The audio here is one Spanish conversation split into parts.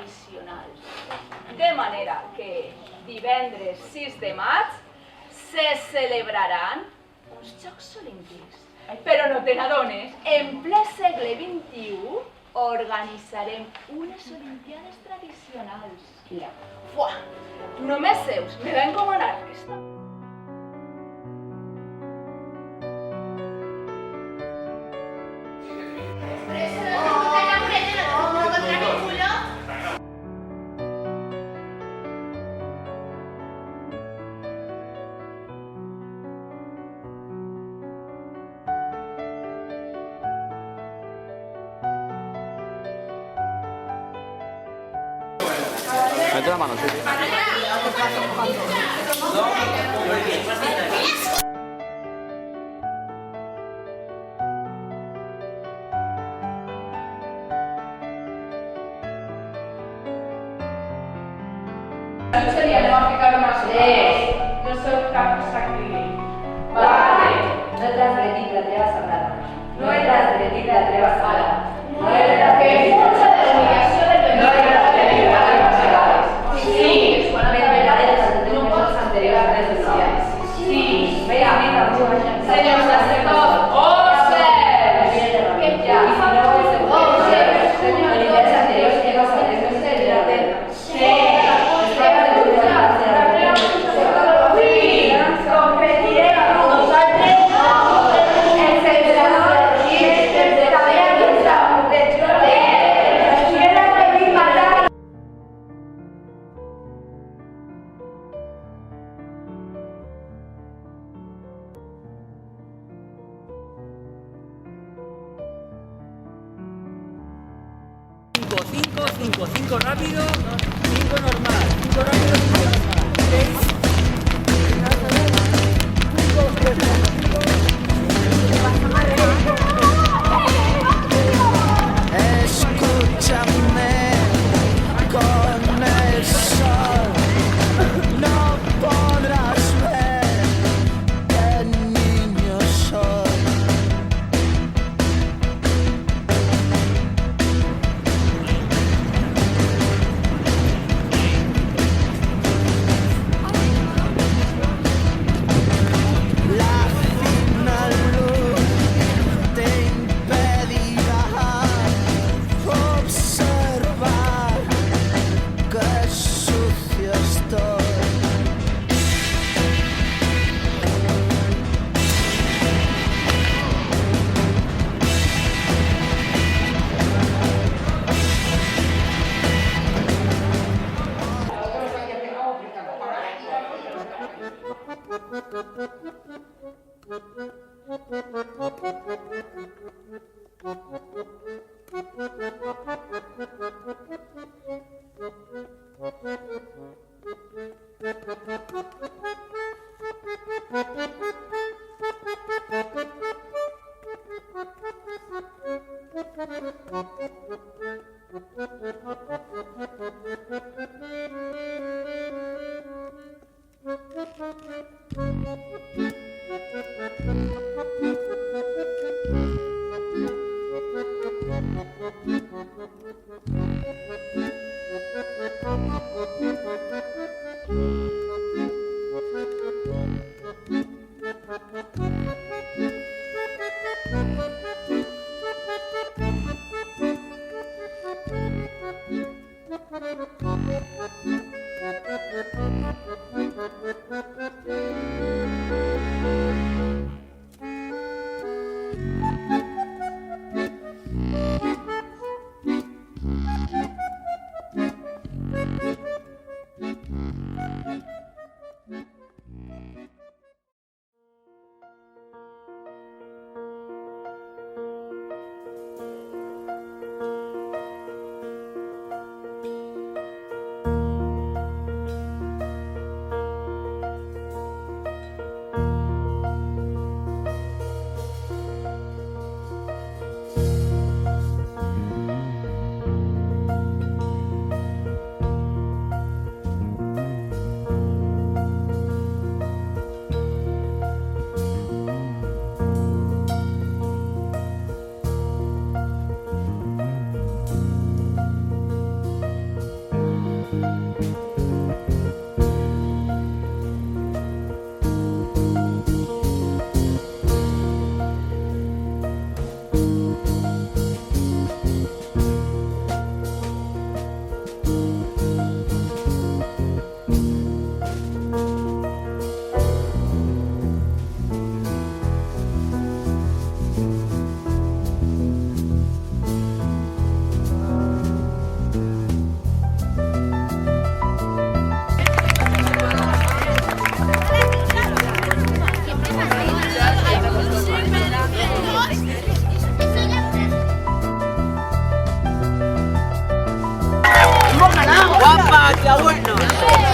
tradicionals. De manera que divendres 6 de maig se celebraran uns Jocs Olímpics. Però no te n'adones, en ple segle XXI organitzarem unes Olimpiades tradicionals. Mira, fuà, només seus, me va encomanar aquesta. Mete la mano, sí. Seria, no va ficar una sola. No soc cap sacríleg. Vale. No he transgredit la teva sagrada. No he transgredit la teva sagrada. No he transgredit la humillació de no he transgredit la teva sagrada. Sí. M'enteraré dels antecedents anteriors redes socials. Sí. Veia a mi la teva gent. Senyor sacerdot, Oses! Ja, i si no ho és el en nivells anteriors que no sabem més de la terra. Sí. Cinco rápido, 5 normal, 5 rápido, 5 normal, 6, 1, 2, 3, 4, escúchame con el sol, no podrás ver qué niño soy. vida buena.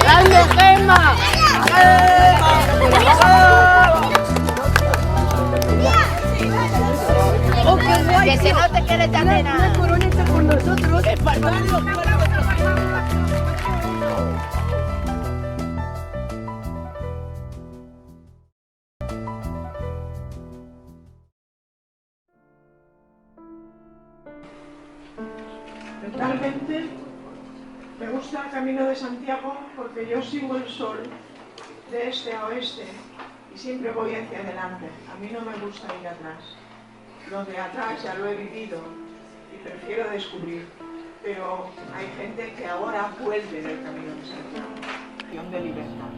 ¡Grande Gemma! ¡Oh, qué guay! Que se note que eres nena. Una coroneta por nosotros. ¡Qué fantástico! Mentalmente me gusta el Camino de Santiago porque yo sigo el sol de este a oeste y siempre voy hacia adelante. A mí no me gusta ir atrás. Lo de atrás ya lo he vivido y prefiero descubrir. Pero hay gente que ahora vuelve del Camino de Santiago. De libertad.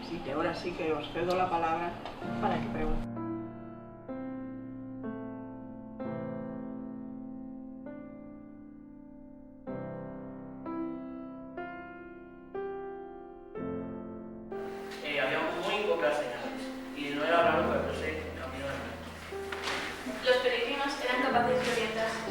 Así que ahora sí que os cedo la palabra para que pregunten. Había muy pocas señales y no era raro que fuese camino de muerte. Los peregrinos eran capaces de orientarse.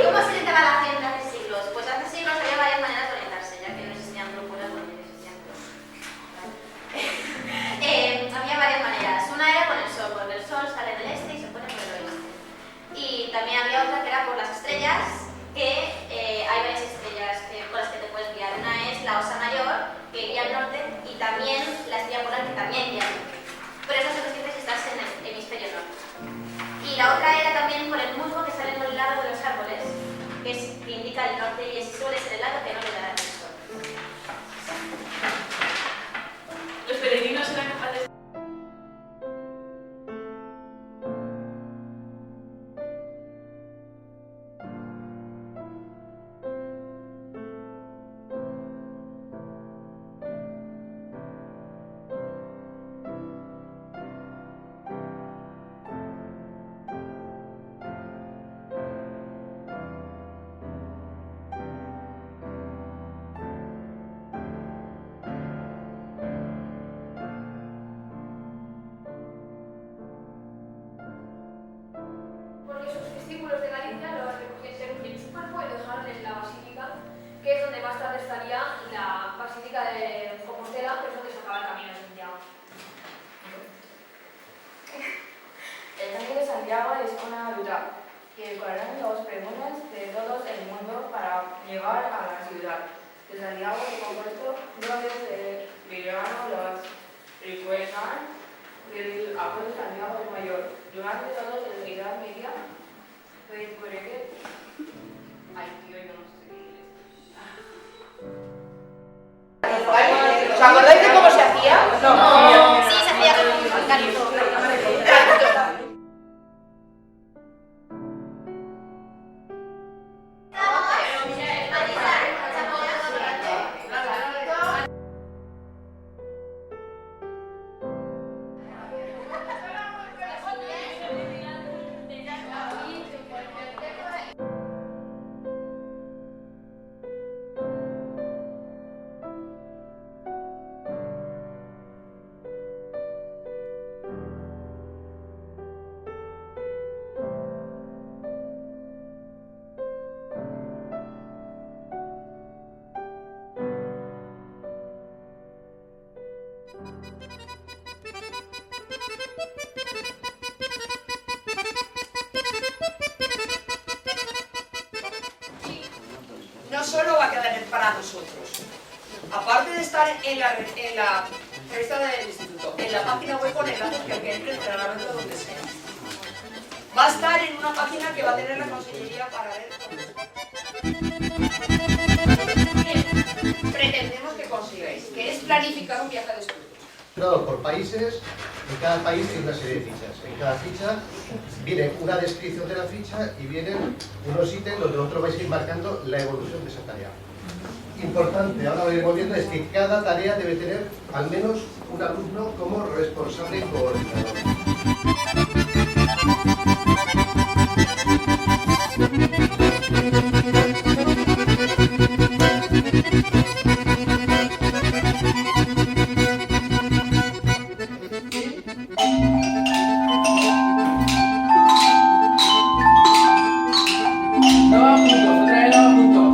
¿Cómo se orientaba la gente hace siglos? Pues hace siglos había varias maneras de orientarse, ya que no existían brújulas, bueno, no existían había varias maneras. Una era con el sol, porque el sol sale del este y se pone por el oeste. Y también había otra que era por las estrellas, que hay varias estrellas con las que te puedes guiar. Una es la Osa Mayor, que iría al norte, y también la estrella polar, que también iría al norte. Pero eso se consiste si estás en el hemisferio norte. Y la otra era también por el musgo que sale por el lado de los árboles, que indica el norte, y ese suele ser el lado que no le dará el sol. Los peregrinos eran capaces de... Porque sus discípulos de Galicia lo recogiesen en su cuerpo y lo dejaron en la basílica, que es donde más tarde estaría la basílica de Compostela, que es donde se acaba el Camino de Santiago. El Camino de Santiago es una ruta que recorren los pregones de todo el mundo para llegar a la ciudad de Santiago de Compostela, donde se vivieron los recuerdan del apóstol Santiago el Mayor. Durante toda la Edad Media, fue por que... Ay, tío, yo no sé. ¿Os acordáis de cómo se hacía? No. Sí, se hacía con un cariño. No solo va a quedar para nosotros, aparte de estar en la revista del instituto, en la página web con enlaces que el que entre entrará verlo donde sea. Va a estar en una página que va a tener la consellería para ver. Pretendemos que consigáis, que es planificar un viaje de estudios. Por países, en cada país tiene una serie de fichas. En cada ficha viene una descripción de la ficha y vienen unos ítems donde vosotros vais a ir marcando la evolución de esa tarea. Importante, ahora lo iremos viendo, es que cada tarea debe tener al menos un alumno como responsable y coordinador. Trabajo juntos,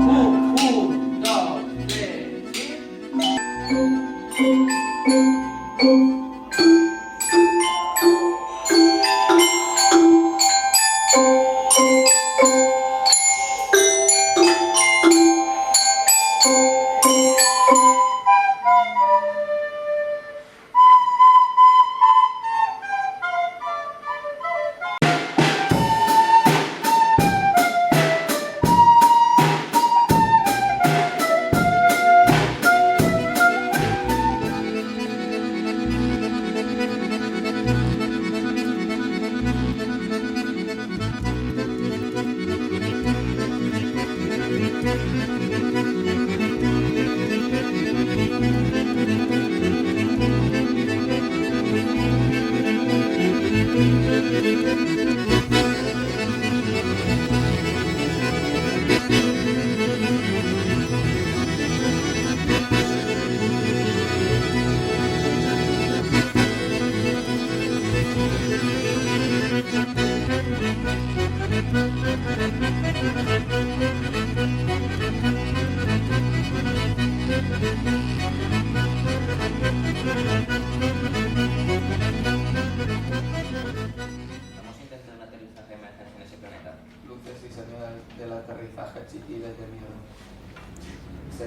del aterrizaje chiquiles de miedo.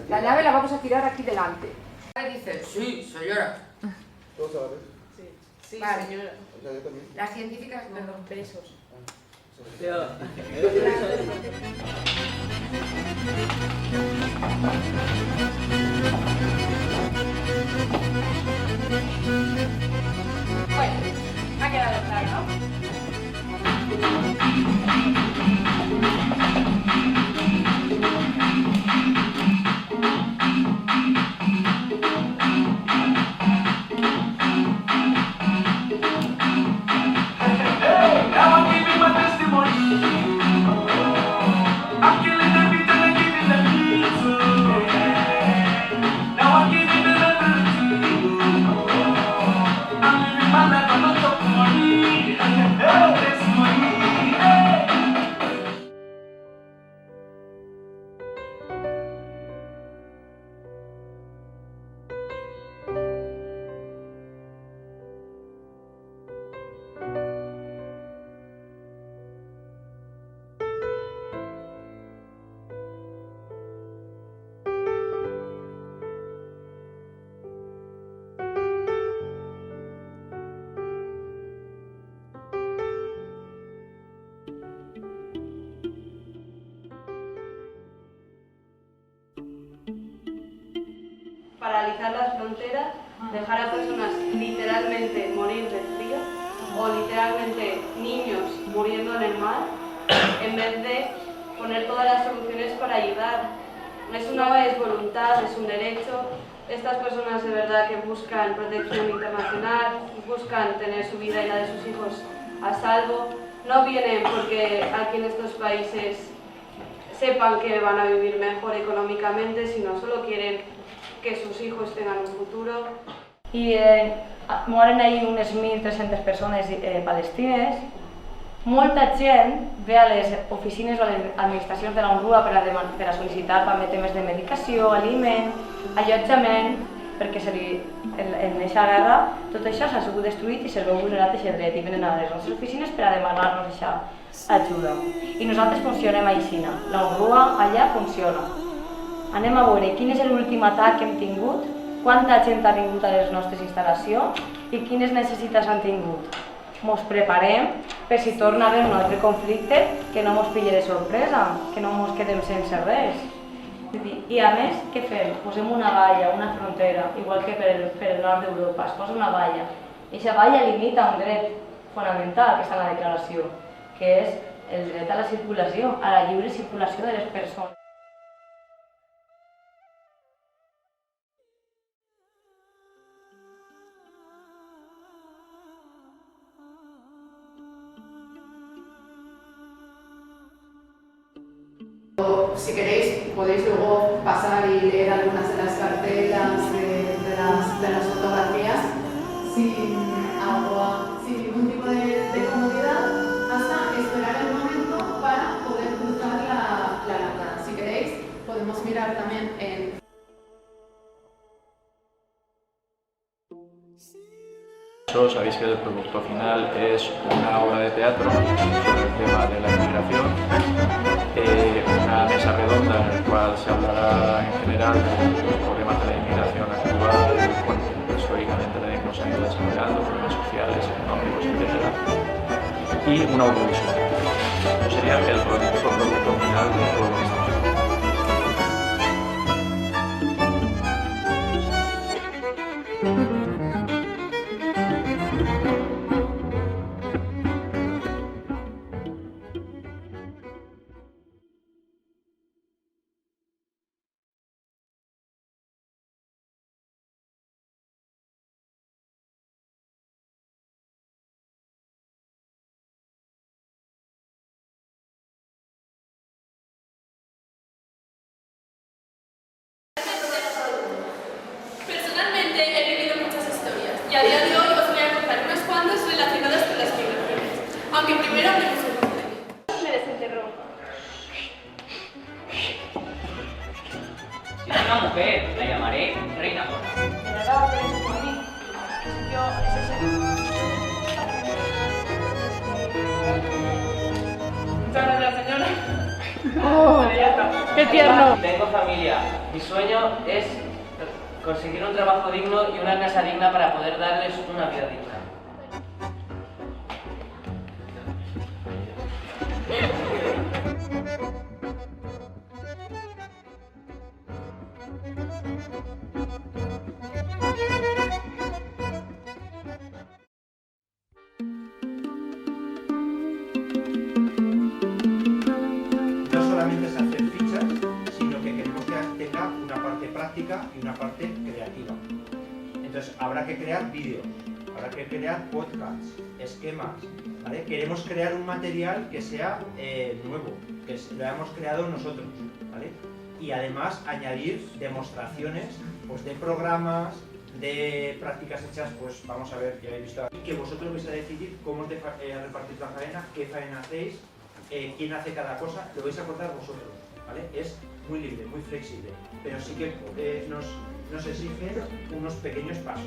La nave la vamos a tirar aquí delante. Dice, sí, señora. ¿Todos a la vez? Sí, vale. señora. O sea, yo también. Las científicas, perdón, besos. Bueno, ha quedado claro, ¿no? Paralizar las fronteras, dejar a personas literalmente morir de frío o literalmente niños muriendo en el mar, en vez de poner todas las soluciones para ayudar. Es es voluntad, es un derecho. Estas personas de verdad que buscan protección internacional, buscan tener su vida y la de sus hijos a salvo, no vienen porque aquí en estos países sepan que van a vivir mejor econòmicamente, sinó solo quieren que sus hijos tengan un futuro. I moren ahir unes 1.300 persones palestines. Molta gent ve a les oficines o a les administracions de l'UNRWA per a sol·licitar temes de medicació, aliment, allotjament, perquè en aquesta guerra tot això s'ha sigut destruït i se'l veu vulnerat aquest dret i venen a les nostres oficines per a demanar-nos aquesta ajuda. I nosaltres funcionem així. L'UNRWA allà funciona. Anem a veure quin és l'últim atac que hem tingut, quanta gent ha vingut a les nostres instal·lacions i quines necessitats han tingut. Ens preparem per si torna a haver un altre conflicte que no ens pilli de sorpresa, que no ens quedem sense res. I a més, què fem? Posem una valla, una frontera, igual que per el nord d'Europa, es posa una valla. I aquesta valla limita un dret fonamental que està en la declaració, que és el dret a la circulació, a la lliure circulació de les persones. Si queréis, podéis luego pasar y leer algunas de las cartelas, de las fotografías, sin agua, sin ningún tipo de comodidad, hasta esperar el momento para poder cruzar la laguna. Si queréis, podemos mirar también en... caso sabéis que el producto final es una obra de teatro sobre el tema de la inmigración, una mesa redonda en la cual se hablará en general de los problemas de la inmigración actual, históricamente también cómo se han ido desarrollando, problemas sociales, económicos, etc. Y un audiovisual. Eso sería el producto final de todo lo que estamos haciendo. Personalmente he vivido muchas historias y a día de hoy os voy a contar unas cuantas relacionadas con las migraciones. Aunque primero hablemos un poco de mí. Me desenterró. Si es una mujer, la llamaré Reina Mora. De verdad, pero eso por mí. Yo, es ese. Muchas gracias, señora. Oh, Vale, ya está. ¡Qué tierno! Tengo familia. Mi sueño es conseguir un trabajo digno y una casa digna para poder darles una vida digna. No solamente es hacer fichas, sino que queremos que tenga una parte práctica y una parte creativa. Entonces habrá que crear vídeos, habrá que crear podcasts, esquemas, ¿vale? Queremos crear un material que sea nuevo, que lo hayamos creado nosotros, ¿vale? Y además añadir demostraciones pues, de programas, de prácticas hechas, pues vamos a ver, ya habéis visto aquí, que vosotros vais a decidir cómo os repartís la faena, qué faena hacéis, quién hace cada cosa, lo vais a acordar vosotros, ¿vale? Es muy libre, muy flexible, pero sí que nos exige unos pequeños pasos.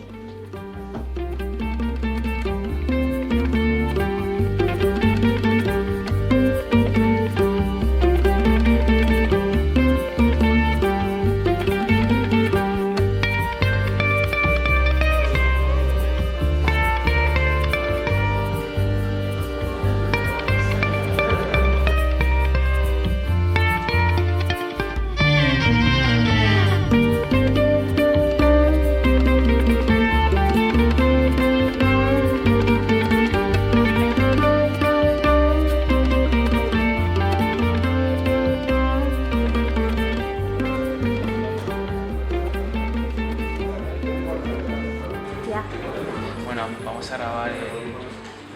Bueno, vamos a grabar el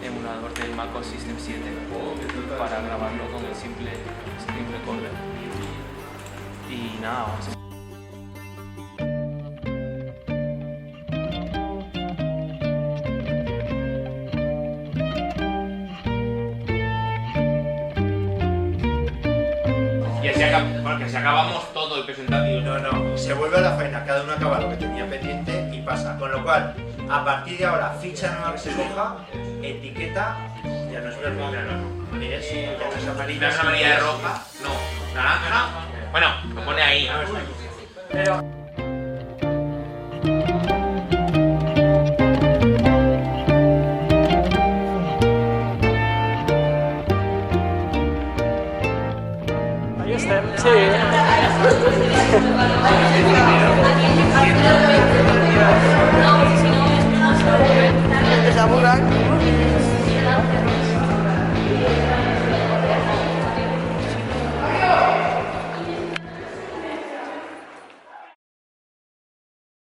emulador del Mac OS System 7 para grabarlo con el simple Screen Recorder. Y nada, vamos a... Que si acabamos todo el presentativo. No, se vuelve a la faena, cada uno acaba lo que tenía pendiente y pasa. Con lo cual, a partir de ahora, ficha nueva que se coja, etiqueta, ya no es verde, no. Es, ya no es amarilla. ¿Es amarilla roja? No. ¿Naranja? Bueno, lo pone ahí. Pero... Sí.